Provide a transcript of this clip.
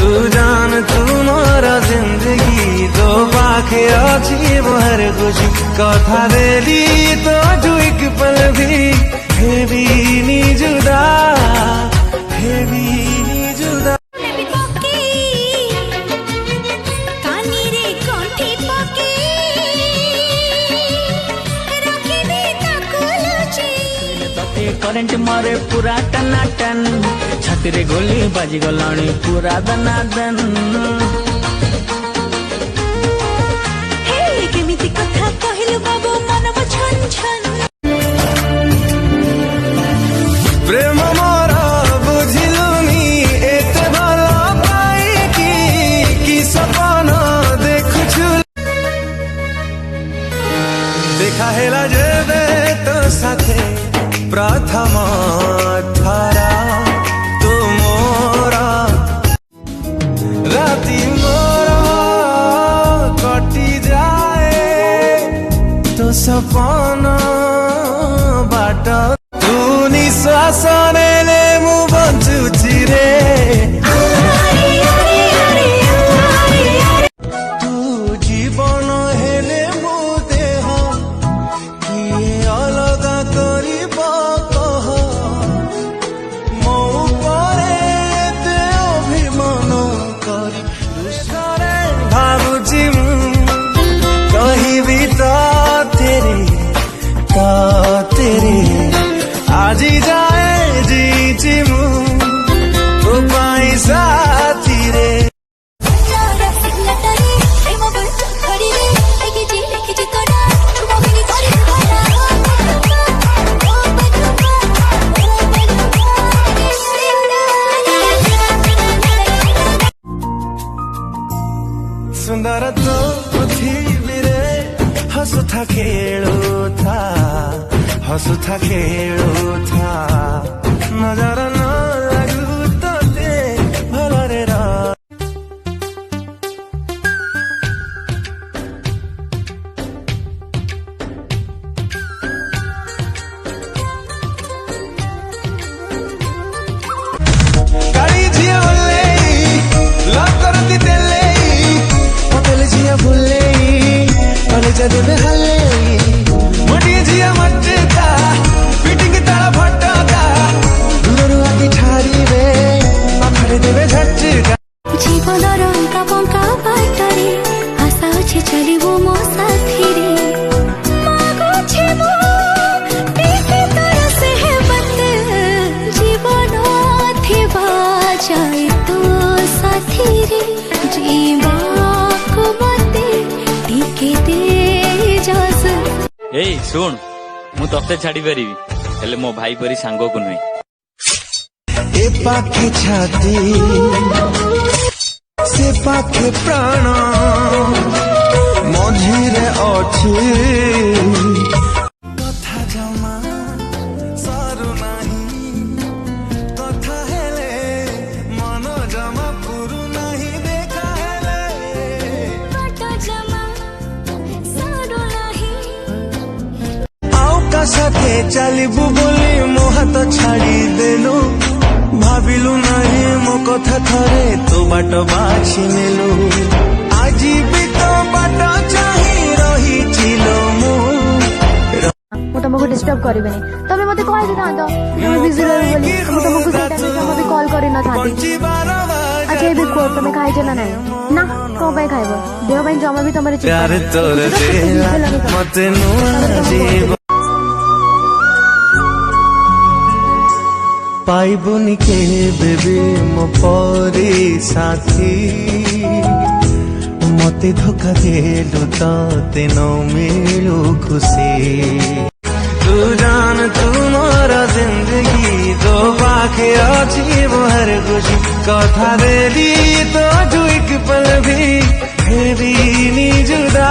तू जान तू मोरा जिंदगी तो पाखे अच्छी हर कुछ कथा देली तो जो एक पल भी हेवी नी जुदा हेवी नी जुदा करेंट मारे पूरा टनाटन छाती रे गोली बाजी गलाणी पूरा दनादन केमिति कथा कहिलु बाबू मन म छन छन प्रेम मोरा बुझिलुनी एते भला पाई की सपना देखुछु देखा हेला जेबे तो साथे प्रथम थारा तू मोरा राति मोरा कटी जाए तो सपना बाट तू निश्वास नेले मु बंचुची रे तू जीवन हेले मु देह किए अलगा करी तेरे आजी जाए जी मु तो पाई साथी रे सुंदर तो पृथ्वी रे हंसुथा खेलो था नजर न लगू तो दे भला रे गाड़ी झिया बोले लव करती तेले होटल झिया बोले कॉलेज देवे हले मोटी झिया मटता फिटिंग ताला फटता दूरରୁ आके ठारी रे पाखरे देवे झटका जीवन रंका बंका बाटरे आशा अछि चलिबो मो साथी रे मागो छे मो देखे तोर से बत जीवन थिबा जाए तो साथी रे जीवा को मते टिके दे जस ए सुन मु तते छाड़ी परिबी हेले मो भाई परी सांगो को नहीं ए पाखे छाती से पाखे प्राण मझिरे अछि कथा जमा सरू नाही कथा हेले मन जमा पुरु नाही देखा हेले कथा जमा सरू नाही आउ का साथे चलिबु बोली मो हाथ छाड़ी देलु भाविलु नाही मो कथा थरे तो बाट बाछि नेलु आजी भी तो बाट चाहि रही छिलो मु तुमको डिस्टर्ब करिबेनी तमे मते कहि दिता तो तुम बिजी रही बोली मु तुमको से टाइम पे मते कॉल करि न थाती अच्छा ये को तुम खाइ जला नाही ना को भाई खाइबो देह भाई जमा भी तमरे प्यार तोर देला मते नु जीव पाइबुनी के बेबी मो परी साथी मते धोखा देलु ते न मिलू खुशी तू जान तू मोरा जिंदगी तो पाखे अच्छी हर कुछ कथा देली तो जो एक पल भी हेवी नी जुदा